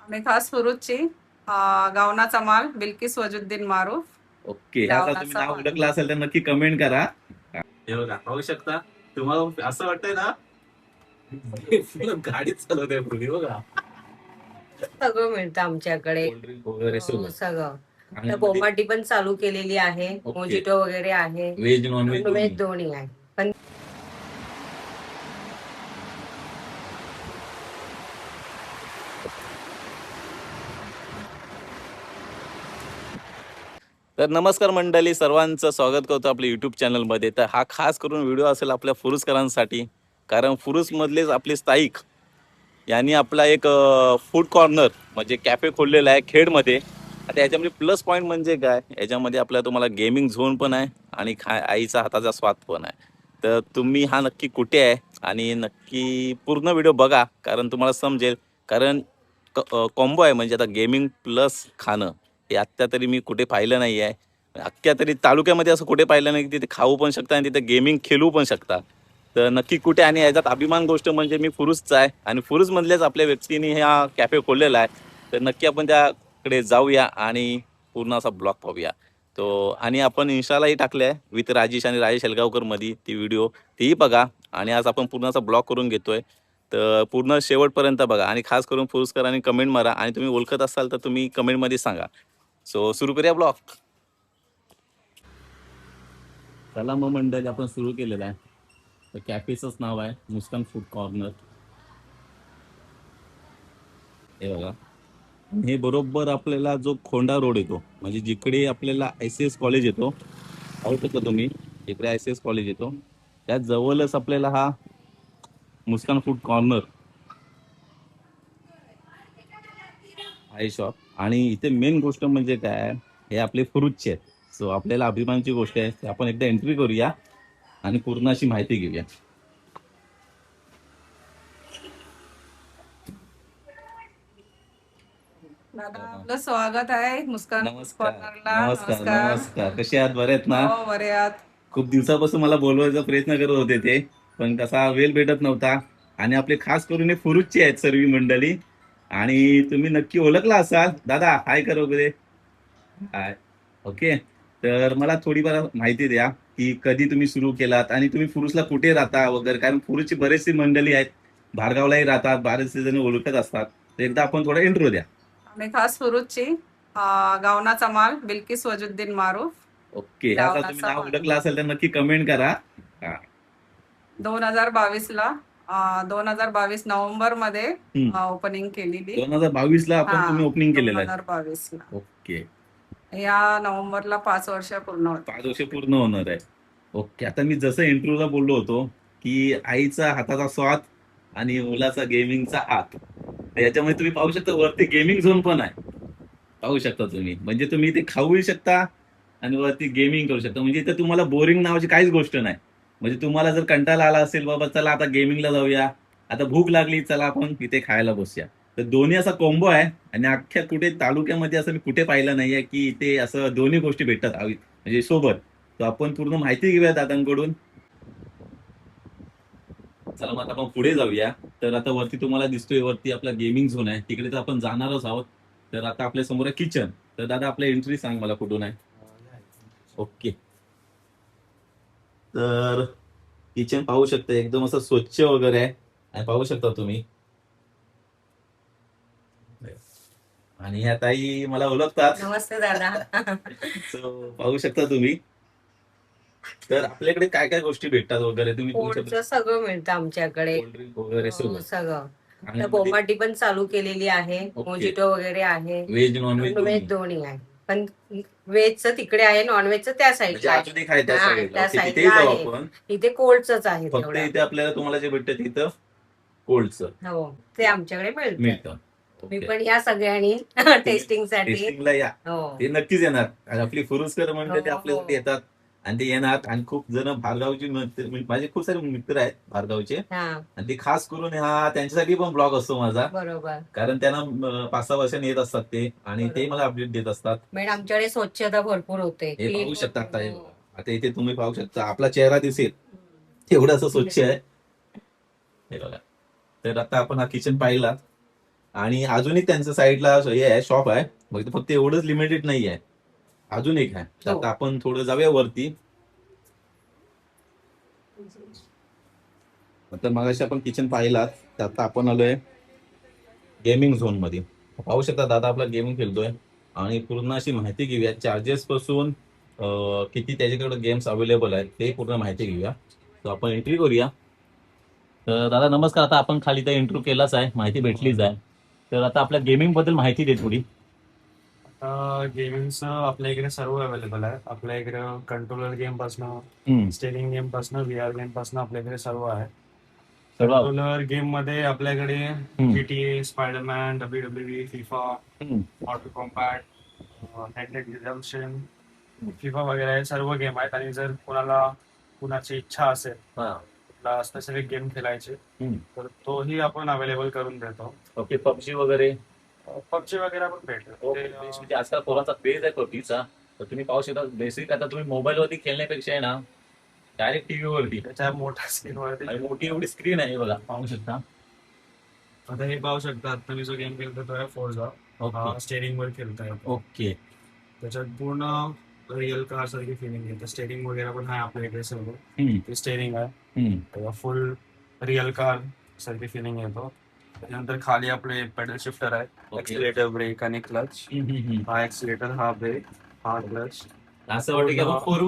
आम्ही खास फुरुची गावनाचा माल बिल्किस वजुद्दीन मारूफ ओके, आता तुम्ही गावनाचा नाव माल. ओळखलं असेल तर नक्की कमेंट करा. हे बघा, पाहू शकता. तुम्हाला असं वाटतंय ना गाडी चालवत आहे पूर्वी बघा. सगळं मिळतं आमच्याकडे. कोल्ड्रिंक वगैरे हो, सगळं. सगळं. आणि तर बोंबाटी पण चालू केलेली आहे. ओके. मोजिटो वगैरे आहे. व्हेज नॉनव्हेज व्हेज दोन्ही आहे. पण तर नमस्कार मंडळी, सर्वांचं स्वागत करतो आपल्या यूट्यूब चॅनलमध्ये. तर हा खास करून व्हिडिओ असेल आपल्या फुरुसकरांसाठी, कारण फुरुसमधलेच आपले स्थायिक यांनी आपला एक फूड कॉर्नर म्हणजे कॅफे खोललेला आहे खेडमध्ये. आता याच्यामध्ये प्लस पॉईंट म्हणजे काय, याच्यामध्ये आपल्याला तुम्हाला गेमिंग झोन पण आहे आणि आईचा हाताचा स्वाद पण आहे. तर तुम्ही हा नक्की कुठे आहे आणि नक्की पूर्ण व्हिडिओ बघा, कारण तुम्हाला समजेल. कारण कॉम्बो आहे, म्हणजे आता गेमिंग प्लस खाणं हे आत्ता तरी मी कुठे पाहिलं नाही आहे. अख्ख्या तरी तालुक्यामध्ये असं कुठे पाहिलं नाही की तिथे खाऊ पण शकता आणि तिथे गेमिंग खेळू पण शकता. तर नक्की कुठे, आणि याच्यात अभिमान गोष्ट म्हणजे मी फुरुसचा आहे आणि फुरुसमधल्याच आपल्या व्यक्तीने हा कॅफे खोललेला आहे. तर नक्की आपण त्याकडे जाऊया आणि पूर्ण असा ब्लॉग पाहूया. तो आणि आपण इन्स्टालाही टाकले आहे विथ राजेश आणि राजेश हेलगावकरमध्ये ती व्हिडिओ, तीही बघा. आणि आज आपण पूर्ण असा ब्लॉग करून घेतोय. तर पूर्ण शेवटपर्यंत बघा आणि खास करून फुरुसकरांनी कमेंट मारा आणि तुम्ही ओळखत असाल तर तुम्ही कमेंटमध्ये सांगा. सो सुरू करूया ब्लॉग. चला मग मंडळी, आपण सुरू केलेलं आहे. तर कॅफेचंच नाव आहे मुस्कान फूड कॉर्नर. हे बघा, हे बरोबर आपल्याला जो खोंडा रोड येतो, म्हणजे जिकडे आपल्याला ICS कॉलेज येतो, पाहू शकता तुम्ही, इकडे ICS कॉलेज येतो, त्या जवळच आपल्याला हा मुस्कान फूड कॉर्नर आहे शॉप. आणि इथे मेन गोष्ट म्हणजे काय, हे आपले फ्रूटचे आहेत. सो आपल्याला अभिमानाची गोष्ट आहे, ते आपण एकदा एंट्री करूया आणि पूर्ण अशी माहिती घेऊया. दादा, आपलं स्वागत आहे मुस्कान नमस्कार कॉर्नरला. नमस्कार नमस्कार, कसे आहात? बरे आहेत ना? हो, बरे आहात. खूप दिवसापासून मला बोलवायचा प्रयत्न करत होते ते, पण कसा वेळ भेटत नव्हता. आणि आपले खास करून हे फुरुचचे आहेत सर्व मंडळी. आणि तुम्ही नक्की ओळखला असाल. दादा हाय कर वगैरे. हाय. ओके. तर मला थोडीफार माहिती द्या की कधी तुम्ही सुरू केलात आणि तुम्ही फुरुसला कुठे राहता वगैरे, कारण फुरुसची बरेचशी मंडळी आहेत, भारगावलाही राहतात, बरेचसे जण ओळखत असतात. तर एकदा आपण थोडा इंट्रो द्या. आम्ही खास फुरुची गावनाचा माल बिल्किस वजुद्दीन मारूफ ओके, आता तुम्ही गावनाचा नाव माल. ओळखलं असेल तर नक्की कमेंट करा. 2022ला 2022 नोव्हेंबर मध्ये ओपनिंग केलेली. 2022ला आपण तुम्ही ओपनिंग केलेलं आहे. 2022ला. ओके, या नोव्हेंबरला 5 वर्ष पूर्ण होते. 5 वर्ष पूर्ण होणार आहे. ओके, आता मी जसं इंटरव्ह्यूला बोललो होतो की आईचा हाताचा स्वाद आणि मुलाचा गेमिंगचा हात, तर याच्यामध्ये तुम्ही पाहू शकता वरती गेमिंग झोन पण आहे. पाहू शकता तुम्ही, म्हणजे तुम्ही इथे खाऊही शकता आणि वरती गेमिंग करू शकता. म्हणजे इथे तुम्हाला बोरिंग नावाची काहीच गोष्ट नाही. म्हणजे तुम्हाला जर कंटाळा आला असेल, बाबा चला आता गेमिंगला जाऊया, आता भूक लागली, चला आपण इथे खायला बसूया, तर दोन्ही असा कॉम्बो आहे. आणि अख्ख्या कुठे तालुक्यामध्ये असं मी कुठे पाहिलं नाहीये की इथे असं दोन्ही गोष्टी भेटतात म्हणजे सोबत. तर आपण पूर्ण माहिती घेऊया दादांकडून. चला मग आता आपण पुढे जाऊया. तर आता वरती तुम्हाला दिसतोय, वरती आपला गेमिंग झोन आहे, तिकडे तर आपण जाणारच आहोत. तर आता आपल्या समोर आहे किचन. तर दादा आपल्या एंट्री सांग मला कुठून आहे. ओके, तर किचन पाहू शकता एकदम असं स्वच्छ वगैरे आहे. आणि पाहू शकता तुम्ही, आणि ह्या ताई मला ओळखतात. नमस्ते दादा. So, पाहू शकता तुम्ही. तर आपल्याकडे काय काय गोष्टी भेटतात वगैरे, तुम्ही फूडचं सगळं मिळतं आमच्याकडे. कोल्ड्रिंक वगैरे हो, सगळं. सगळं. तर आणि बोंबाटी पण चालू केलेली आहे. ओके. मोजिटो वगैरे आहे. व्हेज नॉनव्हेज व्हेज दोन्ही आहे. पण व्हेजचं तिकडे आहे, नॉनव्हेजचं त्या साईडला आहे. अजून एक आहे त्या हा, साईडला. त्या ओके, तिथेही साईडला जाऊ आहे. आपण. इथे कोल्डच आहे फक्त तेवढं. इथे आपल्याला तुम्हाला जे भेटतं तिथं कोल्डचं हो, ते आमच्याकडे मिळतं. मिळतं. मी पण या सगळ्यांनी टेस्टिंग साठी. टेस्टिंगला या, हो, ते नक्कीच येणार. आणि आपली फुरुसकर म्हणजे ते हो, आपल्यासाठी हो. येतात आणि ते येणार. आणि खूप जण भारगावची माझे खूप सारे मित्र आहेत भारगावचे, हा, आणि ते खास करून हा त्यांच्यासाठी पण ब्लॉग असतो माझा, बरोबर. कारण त्यांना 5-6 वर्षांनी येत असतात ते, आणि ते मला अपडेट देत असतात. मॅडम आमच्याकडे स्वच्छता भरपूर होते. हे Clean पाहू शकता आता. भरपूर. आता इथे तुम्ही पाहू शकता आपला चेहरा दिसेल एवढं असं स्वच्छ आहे. हे बघा. तर आता आपण हा किचन पाहिला. आणि अजून एक त्यांच्या साईडला हे आहे, शॉप आहे. मग फक्त एवढंच लिमिटेड नाही आहे, अजून एक आहे. तर हो. आता आपण थोडं जाऊया वरती. तर मगाशी आपण किचन पाहिलात, तर आता आपण आलोय गेमिंग झोन मध्ये. पाहू शकता दादा आपला गेमिंग खेळतोय आणि पूर्ण अशी माहिती घेऊया चार्जेस पासून किती त्याच्याकडे गेम्स अवेलेबल आहेत ते पूर्ण माहिती घेऊया. तर आपण एंट्री करूया. तर दादा नमस्कार. आता आपण खाली तर इंट्रो केलाच आहे, माहिती भेटलीच आहे. तर आता आपल्या गेमिंग बद्दल माहिती दे थोडी. गेमिंगचं आपल्या इकडे सर्व अवेलेबल आहे. आपल्या इकडे कंट्रोलर गेम पासनं हम्म. स्टेरिंग गेम पासनं व्हीआर गेम पासनं आपल्याकडे सर्व आहे. सर्व. कंट्रोलर गेम मध्ये आपल्याकडे हम्म. GTA, स्पायडरमॅन, WWE, फिफा, हम्म. मॉर्टल combat, red dead redemption, FIFA वगैरे हे सर्व गेम आहेत. आणि जर कुणाची इच्छा असेल हा. कुठला स्पेसिफिक गेम खेळायचे हम्म. तर तोही आपण अवेलेबल करून देतो. ओके. पबजी वगैरे. पबजी वगैरे पण भेटतो. ओके. म्हणजे आजकाल पोरांचा क्रेज आहे पबजीचा. तर तुम्ही पाहू शकता बेसिक आता तुम्ही मोबाईल वरती खेळण्यापेक्षा आहे ना डायरेक्ट टीव्ही वरती त्याच्या मोठ्या स्क्रीनवरती आणि मोठी एवढी स्क्रीन आहे बघा, पाहू शकता. आता हे पाहू शकता. आता मी जो गेम खेळतो तो आहे फोर्झा. ओके. स्टेरिंग वर खेळतोय. ओके. त्याच्यात पूर्ण रिअल कार सारखी फिलिंग येते. स्टेरिंग वगैरे पण आहे आपल्या इकडे सर्व. हम्म. ते स्टेरिंग आहे. हम्म. तेव्हा फुल रिअल कार सारखी फिलिंग येतो. त्याच्यानंतर खाली आपले पेडल शिफ्टर आहे. ओके. एक्सिलेटर, ब्रेक आणि क्लच. हा एक्सिलेटर, हा ब्रेक, हा क्लच. असं वाटतं की आपण फोर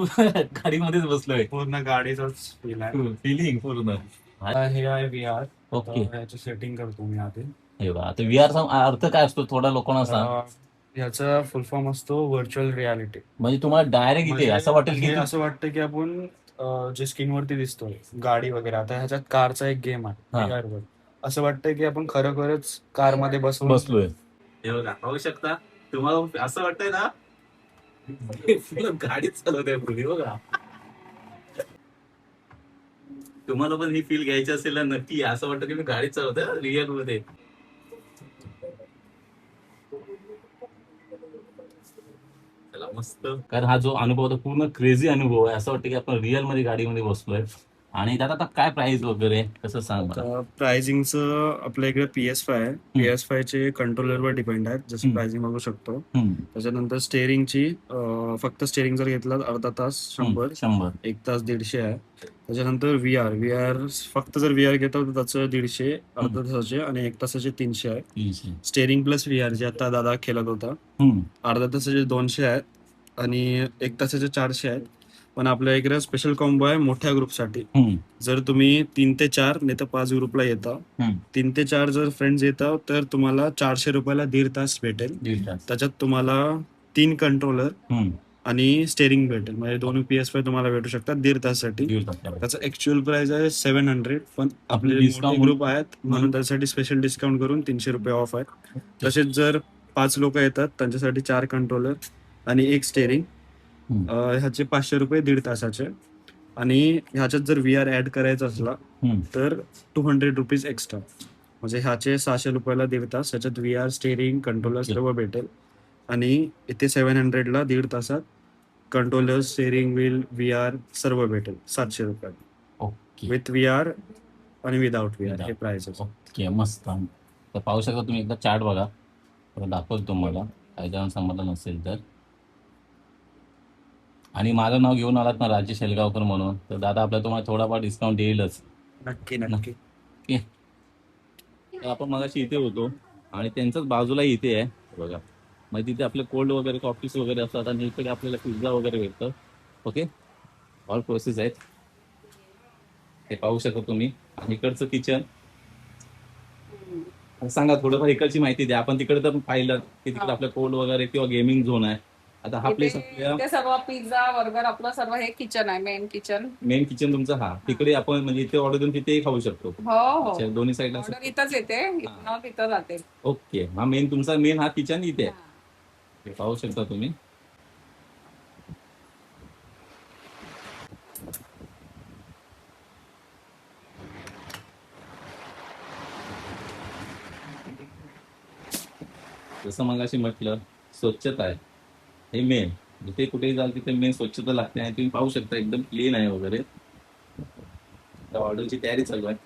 गाडीमध्येच बसलोय. पूर्ण गाडीचाच फील आहे. फिलिंग पूर्ण. हे आहे VR. ओके. याची सेटिंग करतो मी आधी. हे बघा, आता VR चा अर्थ काय असतो थोडा लोकांना सांग. याचा फुल फॉर्म असतो व्हर्च्युअल रियालिटी. म्हणजे तुम्हाला डायरेक्ट इथे असं वाटेल की असं वाटतं की आपण जे स्क्रीनवरती दिसतोय गाडी वगैरे. आता ह्याच्यात कारचा एक गेम आहे हा. VR वर. असं वाटतंय की आपण खरोखरच कार मध्ये बसलोय. हे बघा, पाहू शकता. तुम्हाला असं वाटतंय ना गाडी चालवतोय पूर्वी बघा. तुम्हाला पण ही फील घ्यायची असेल ना, नक्की असं वाटतं की मी गाडी चालवतोय रिअल मध्ये. चला मस्त. कारण हा जो अनुभव होता पूर्ण क्रेझी अनुभव आहे. असं वाटतं की आपण रिअल मध्ये गाडीमध्ये बसलोय. आणि त्यात आता काय प्राइस वगैरे कसं सांग मला. प्राइसिंगचं आपल्या इकडे PS5 आहे. PS5 चे कंट्रोलरवर डिपेंड आहेत. जसं प्राइसिंग बघू शकतो. त्याच्यानंतर स्टेरिंगची फक्त स्टेरिंग जर घेतला अर्धा तास 100, 1 तास 150 आहे. त्याच्यानंतर VR फक्त जर VR घेतो तर त्याचं 150, अर्धा तासाचे आणि 1 तासाचे 300 आहे. स्टेरिंग प्लस VR जे आता दादा खेळत होता अर्धा तासाचे 200 आहेत आणि 1 तासाचे 400 आहेत. पण आपल्या इकडे स्पेशल कॉम्बो आहे मोठ्या ग्रुपसाठी. जर तुम्ही 3 ते 4 नाही तर 5 ग्रुपला येता, 3 ते 4 जर फ्रेंड्स येता तर तुम्हाला 400 रुपयाला 1.5 तास भेटेल. त्याच्यात तुम्हाला 3 कंट्रोलर आणि स्टेरिंग भेटेल. म्हणजे दोन PS5 तुम्हाला भेटू शकतात 1.5 तासासाठी. त्याचं ऍक्च्युअल प्राइस आहे 700. पण आपले ग्रुप आहेत म्हणून त्यासाठी स्पेशल डिस्काउंट करून 300 रुपये ऑफ आहेत. तसेच जर 5 लोक येतात त्यांच्यासाठी 4 कंट्रोलर आणि 1 स्टेरिंग. ह्याचे 500 रुपये 1.5 तासाचे. आणि ह्याच्यात जर VR ऍड करायचा असला तर 200 रुपीज एक्स्ट्रा. म्हणजे ह्याचे 600 रुपयाला 1.5 तास. ह्याच्यात VR, स्टेरिंग, कंट्रोलर सर्व भेटेल. आणि इथे 700ला 1.5 तासात कंट्रोलर, स्टेरिंग व्हील, VR सर्व भेटेल 700 रुपयाला. ओके. विथ VR आणि विदाउट VR हे प्राइस आहे. ओके मस्त. तर पाहू शकता तुम्ही एकदा चार्ट बघा, दाखवतो तुम्हाला काही जण समजलं नसेल तर. आणि माझं नाव घेऊन आलात ना राजेश हेलगावकर म्हणून, तर दादा आपल्याला तुम्हाला थोडाफार डिस्काउंट येईलच. नक्की नक्की. तर आपण मगाशी इथे होतो आणि त्यांच्याच बाजूला इथे आहे बघा. मग तिथे आपले कोल्ड वगैरे कॉफीज वगैरे असतात आणि इकडे आपल्याला पिझ्झा वगैरे भेटतं. ओके, ऑल प्रोसेस आहेत हे पाहू शकता तुम्ही. आणि इकडचं किचन सांगा थोडंफार इकडची माहिती द्या. आपण तिकडे तर पाहिलं की तिकडे आपलं कोल्ड वगैरे किंवा गेमिंग झोन आहे. आता हा प्लेस ते सर्व पिझ्झा बर्गर आपलं सर्व हे किचन आहे. मेन किचन तुमचं. हा तिकडे आपण म्हणजे इथे ऑर्डर देऊन तिथेही खाऊ शकतो. हो दोन्ही साईडला ऑर्डर इथंच येते, इथं तिथं जाते. ओके. हा मेन तुमचा हा किचन इथे आहे. पाहू शकता तुम्ही. जसं मगाशी म्हटलं स्वच्छता आहे हे मेन. जिथे कुठेही जाल तिथे मेन स्वच्छता लागते. आणि तुम्ही पाहू शकता एकदम क्लीन आहे वगैरे. ऑर्डरची तयारी चालू आहे.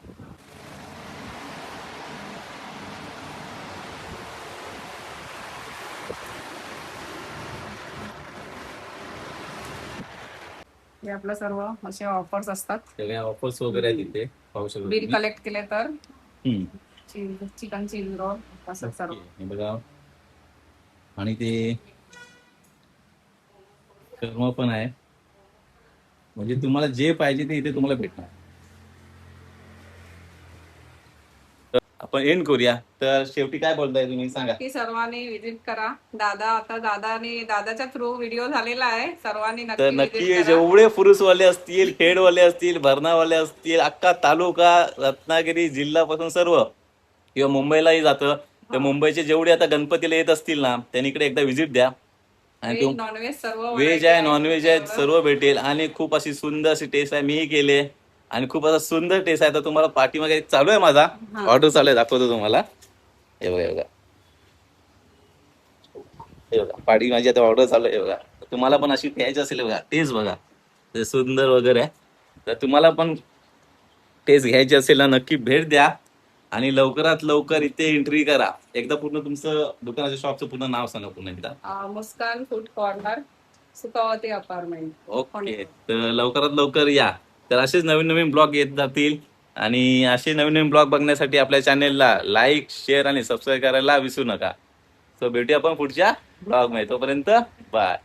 हे आपलं सर्व असे ऑफर्स असतात. सगळ्या ऑफर्स वगैरे आहेत इथे पाहू शकता बिल तुम्ही. कलेक्ट केले तर हम्म. चिकन चीज रोल असं सर्व. हे बघा आणि ते शर्मा पण आहे, म्हणजे तुम्हाला जे पाहिजे ते इथे तुम्हाला भेटणार. तर आपण एंड करूया. तर शेवटी काय बोलताय तुम्ही सांगा. नक्की सर्वांनी विजिट करा. दादाच्या थ्रू व्हिडिओ झालेला आहे. सर्वांनी तर नक्की नक्की विजिट करा. जेवढे फुरुसवाले असतील, खेडवाले असतील, भरणावाले असतील, अख्खा तालुका, रत्नागिरी जिल्ह्यापासून सर्व, किंवा मुंबईलाही जातं, तर मुंबईचे जेवढे आता गणपतीला येत असतील ना, त्यांनी इकडे एकदा व्हिजिट द्या. आणि व्हेज नॉनव्हेज सर्व व्हेज variety आहे, नॉनव्हेज आहे, सर्व. सर्व भेटेल. आणि खूप अशी सुंदर अशी टेस्ट आहे, मीही केले आणि खूप असा सुंदर टेस्ट आहे. तर तुम्हाला पाठीमागे एक चालू आहे माझा हा. ऑर्डर चालू आहे, दाखवतो तुम्हाला. हे बघा, हे बघा, हे बघा, पाठी माझी आता ऑर्डर चालू आहे. हे बघा, तुम्हाला पण अशी प्यायची असेल, बघा टेस्ट बघा, ते सुंदर वगैरे आहे. तर तुम्हाला पण टेस्ट घ्यायची असेल ना, नक्की भेट द्या आणि लवकरात लवकर इथे एंट्री करा. एकदा पूर्ण तुमचं दुकानाच्या शॉपचं पूर्ण नाव सांगा पुन्हा एकदा. मुस्कान food corner, Sukhavati apartment. Okay, तर लवकरात लवकर या. तर असेच नवीन नवीन ब्लॉग येत जातील आणि असे नवीन नवीन ब्लॉग बघण्यासाठी आपल्या चॅनेलला लाईक, शेअर आणि सबस्क्राईब करायला विसरू नका. सो भेटूया आपण पुढच्या ब्लॉग मध्ये. तोपर्यंत बाय.